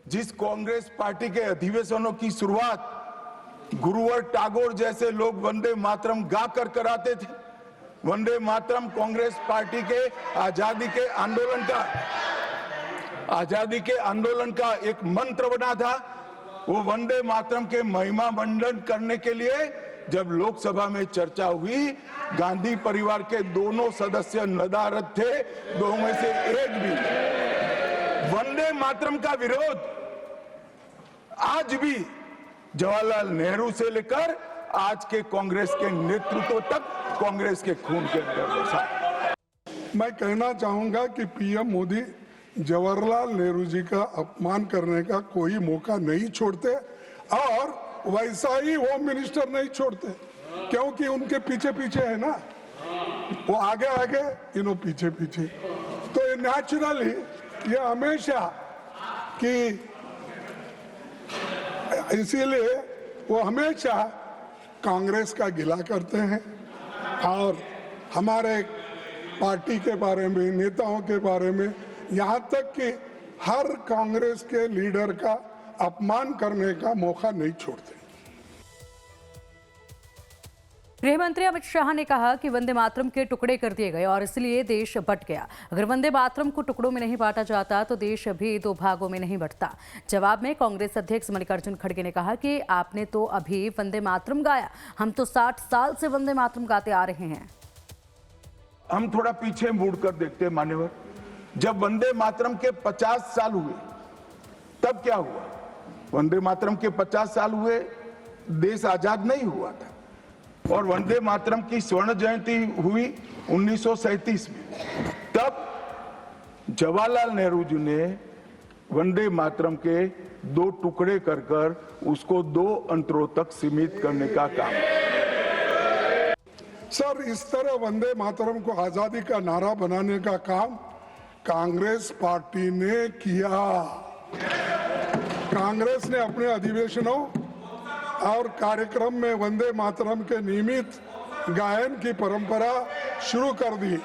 जिस कांग्रेस पार्टी के अधिवेशनों की शुरुआत गुरुवर टागोर जैसे लोग वंदे मातरम गा कर कराते थे, वंदे मातरम कांग्रेस पार्टी के आजादी के आंदोलन का एक मंत्र बना था। वो वंदे मातरम के महिमा मंडन करने के लिए जब लोकसभा में चर्चा हुई, गांधी परिवार के दोनों सदस्य नदारद थे, दो में से एक भी वंदे मातरम का विरोध आज भी जवाहरलाल नेहरू से लेकर आज के कांग्रेस के नेतृत्व तक कांग्रेस के खून के अंदर बसा। मैं कहना चाहूंगा कि पीएम मोदी जवाहरलाल नेहरू जी का अपमान करने का कोई मौका नहीं छोड़ते और वैसा ही होम मिनिस्टर नहीं छोड़ते, क्योंकि उनके पीछे पीछे है ना, वो आगे आगे इन्हों पीछे पीछे। तो ये नेचुरली ये हमेशा कि इसीलिए वो हमेशा कांग्रेस का गिला करते हैं और हमारे पार्टी के बारे में, नेताओं के बारे में, यहाँ तक कि हर कांग्रेस के लीडर का अपमान करने का मौका नहीं छोड़ते। गृह मंत्री अमित शाह ने कहा कि वंदे मातरम के टुकड़े कर दिए गए और इसलिए देश बंट गया। अगर वंदे मातरम को टुकड़ों में नहीं बांटा जाता तो देश अभी दो भागों में नहीं बंटता। जवाब में कांग्रेस अध्यक्ष मल्लिकार्जुन खड़गे ने कहा कि आपने तो अभी वंदे मातरम गाया, हम तो 60 साल से वंदे मातरम गाते आ रहे हैं। हम थोड़ा पीछे मुड़कर देखते हैं मान्यवर, जब वंदे मातरम के 50 साल हुए तब क्या हुआ? वंदे मातरम के 50 साल हुए, देश आजाद नहीं हुआ था और वंदे मातरम की स्वर्ण जयंती हुई 1937 में। तब जवाहरलाल नेहरू जी ने वंदे मातरम के 2 टुकड़े कर उसको 2 अंतरों तक सीमित करने का काम। सर, इस तरह वंदे मातरम को आजादी का नारा बनाने का काम कांग्रेस पार्टी ने किया। कांग्रेस ने अपने अधिवेशनों और कार्यक्रम में वंदे मातरम के नियमित गायन की परंपरा शुरू कर दी।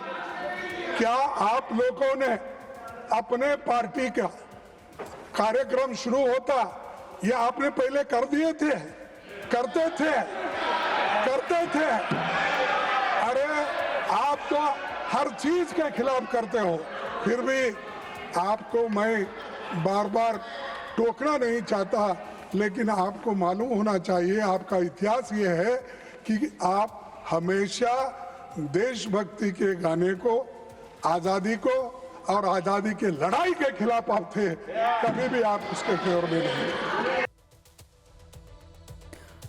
क्या आप लोगों ने अपने पार्टी का कार्यक्रम शुरू होता या आपने पहले कर दिए थे? करते थे। अरे आप तो हर चीज के खिलाफ करते हो, फिर भी आपको मैं बार बार टोकना नहीं चाहता, लेकिन आपको मालूम होना चाहिए, आपका इतिहास ये है कि आप हमेशा देशभक्ति के गाने को, आजादी को और आजादी के लड़ाई के खिलाफ आप थे, कभी भी आप उसके फेवर में नहीं।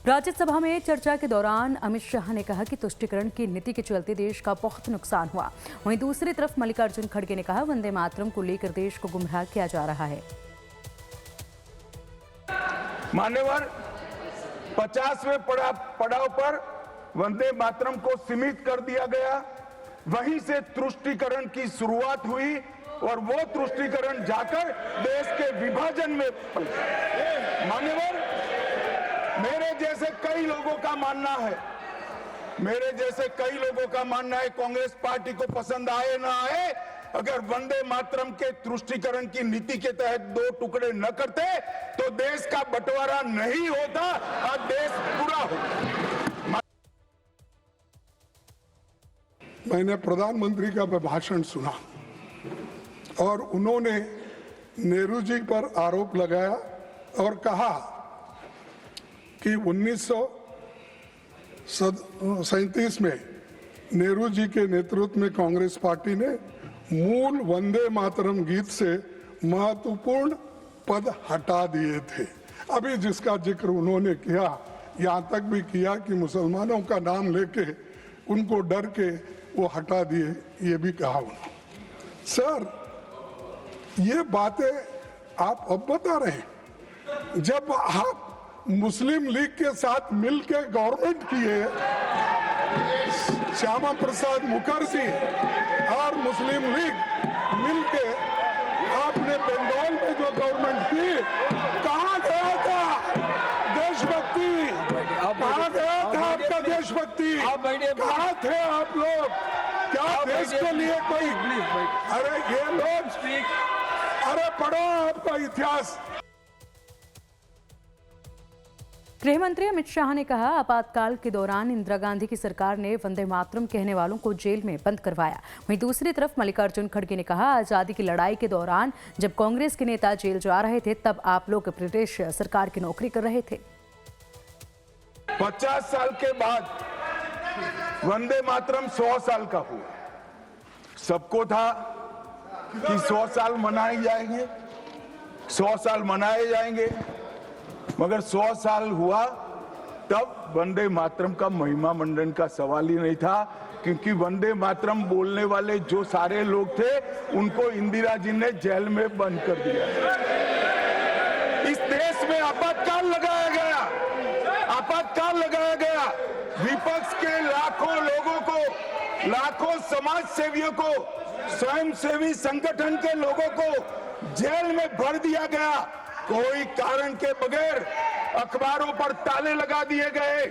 राज्यसभा में चर्चा के दौरान अमित शाह ने कहा कि तुष्टीकरण की नीति के चलते देश का बहुत नुकसान हुआ। वहीं दूसरी तरफ मल्लिकार्जुन खड़गे ने कहा वंदे मातरम को लेकर देश को गुमराह किया जा रहा है। मान्यवर, 50वें पड़ाव पर वंदे मातरम को सीमित कर दिया गया, वहीं से तुष्टीकरण की शुरुआत हुई और वो तुष्टीकरण जाकर देश के विभाजन में। मान्यवर, मेरे जैसे कई लोगों का मानना है, कांग्रेस पार्टी को पसंद आए ना आए, अगर वंदे मातरम के तुष्टीकरण की नीति के तहत 2 टुकड़े न करते तो देश का बंटवारा नहीं होता और देश पूरा होता। मैंने प्रधानमंत्री का भाषण सुना और उन्होंने नेहरू जी पर आरोप लगाया और कहा कि 1937 में नेहरू जी के नेतृत्व में कांग्रेस पार्टी ने मूल वंदे मातरम गीत से महत्वपूर्ण पद हटा दिए थे। अभी जिसका जिक्र उन्होंने किया, यहाँ तक भी किया कि मुसलमानों का नाम लेके उनको डर के वो हटा दिए, ये भी कहा उन्होंने। सर, ये बातें आप अब बता रहे हैं, जब आप मुस्लिम लीग के साथ मिलके गवर्नमेंट किए, श्यामा प्रसाद मुखर्जी और मुस्लिम लीग मिलके आपने बंगाल में जो गवर्नमेंट की, कहाँ गया था देशभक्ति? कहाँ गया था आपका देशभक्ति? कहाँ थे आप लोग? क्या देश के लिए कोई? अरे ये लोग, अरे पढ़ो आपका इतिहास। गृह मंत्री अमित शाह ने कहा, आपातकाल के दौरान इंदिरा गांधी की सरकार ने वंदे मातरम कहने वालों को जेल में बंद करवाया। वहीं दूसरी तरफ मल्लिकार्जुन खड़गे ने कहा, आजादी की लड़ाई के दौरान जब कांग्रेस के नेता जेल जा रहे थे तब आप लोग ब्रिटिश सरकार की नौकरी कर रहे थे। 50 साल के बाद वंदे मातरम 100 साल का हुआ। सबको था कि 100 साल मनाए जाएंगे, 100 साल मनाए जाएंगे, मगर 100 साल हुआ तब वंदे मातरम का महिमा मंडन का सवाल ही नहीं था, क्योंकि वंदे मातरम बोलने वाले जो सारे लोग थे उनको इंदिरा जी ने जेल में बंद कर दिया। इस देश में आपातकाल लगाया गया, आपातकाल लगाया गया। विपक्ष के लाखों लोगों को, लाखों समाज सेवियों को, स्वयंसेवी संगठन के लोगों को जेल में भर दिया गया। कोई कारण के बगैर अखबारों पर ताले लगा दिए गए।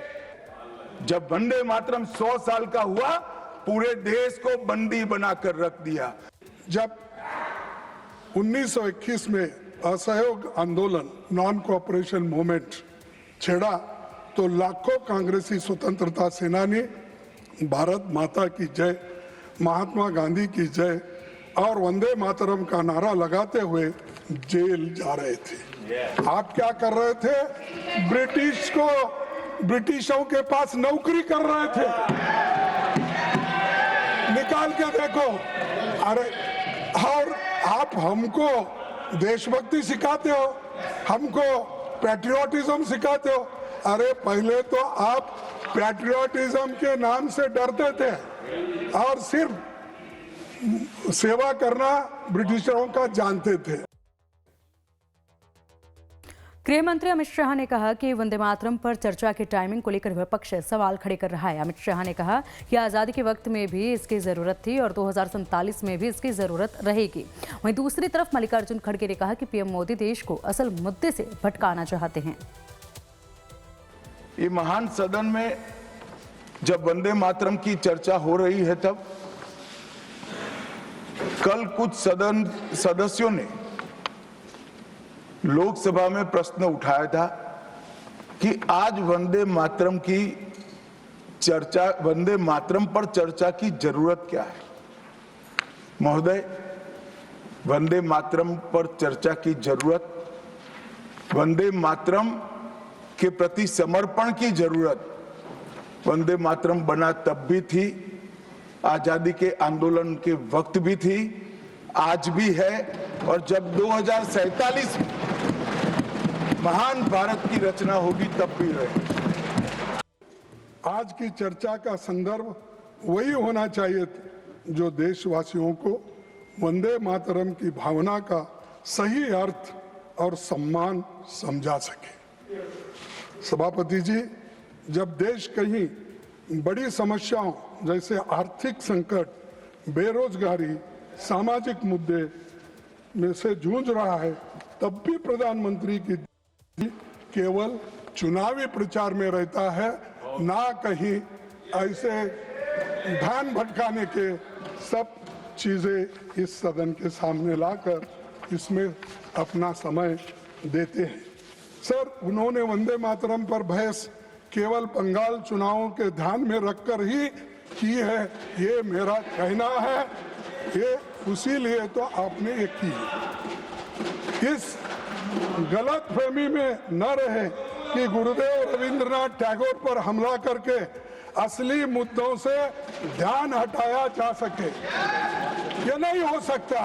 जब वंदे मातरम 100 साल का हुआ, पूरे देश को बंदी बनाकर रख दिया। जब 1921 में असहयोग आंदोलन, नॉन कोऑपरेशन मूवमेंट छेड़ा तो लाखों कांग्रेसी स्वतंत्रता सेनानी भारत माता की जय, महात्मा गांधी की जय और वंदे मातरम का नारा लगाते हुए जेल जा रहे थे। आप क्या कर रहे थे? ब्रिटिशों के पास नौकरी कर रहे थे। निकाल के देखो। अरे, और आप हमको देशभक्ति सिखाते हो, हमको पैट्रियोटिज्म सिखाते हो। अरे, पहले तो आप पैट्रियोटिज्म के नाम से डरते थे और सिर्फ सेवा करना ब्रिटिशरों का जानते थे। गृह मंत्री अमित शाह ने कहा कि वंदे मातरम पर चर्चा के टाइमिंग को लेकर विपक्ष सवाल खड़े कर रहा है। अमित शाह ने कहा कि आज़ादी के वक्त में भी इसकी ज़रूरत थी और 2047 में भी इसकी ज़रूरत रहेगी। वहीं दूसरी तरफ मल्लिकार्जुन खड़गे ने कहा कि पीएम मोदी देश को असल मुद्दे से भटकाना चाहते हैं। ये महान सदन में जब वंदे मातरम की चर्चा हो रही है, तब कल कुछ सदन सदस्यों ने लोकसभा में प्रश्न उठाया था कि आज वंदे मातरम की चर्चा, वंदे मातरम पर चर्चा की जरूरत क्या है। महोदय, वंदे मातरम पर चर्चा की जरूरत, वंदे मातरम के प्रति समर्पण की जरूरत वंदे मातरम बना तब भी थी, आजादी के आंदोलन के वक्त भी थी, आज भी है, और जब 2047 में महान भारत की रचना होगी तब भी रहे। आज की चर्चा का संदर्भ वही होना चाहिए जो देशवासियों को वंदे मातरम की भावना का सही अर्थ और सम्मान समझा सके। सभापति जी, जब देश कहीं बड़ी समस्याओं जैसे आर्थिक संकट, बेरोजगारी, सामाजिक मुद्दे में से जूझ रहा है, तब भी प्रधानमंत्री की केवल चुनावी प्रचार में रहता है, ना कहीं ऐसे ध्यान भटकाने के सब चीजें इस सदन के सामने लाकर इसमें अपना समय देते हैं। सर, उन्होंने वंदे मातरम पर बहस केवल बंगाल चुनावों के ध्यान में रखकर ही की है, ये मेरा कहना है। ये उसी लिए तो आपने ये की। इस गलत फहमी में न रहे कि गुरुदेव रविंद्रनाथ टैगोर पर हमला करके असली मुद्दों से ध्यान हटाया जा सके। ये नहीं हो सकता।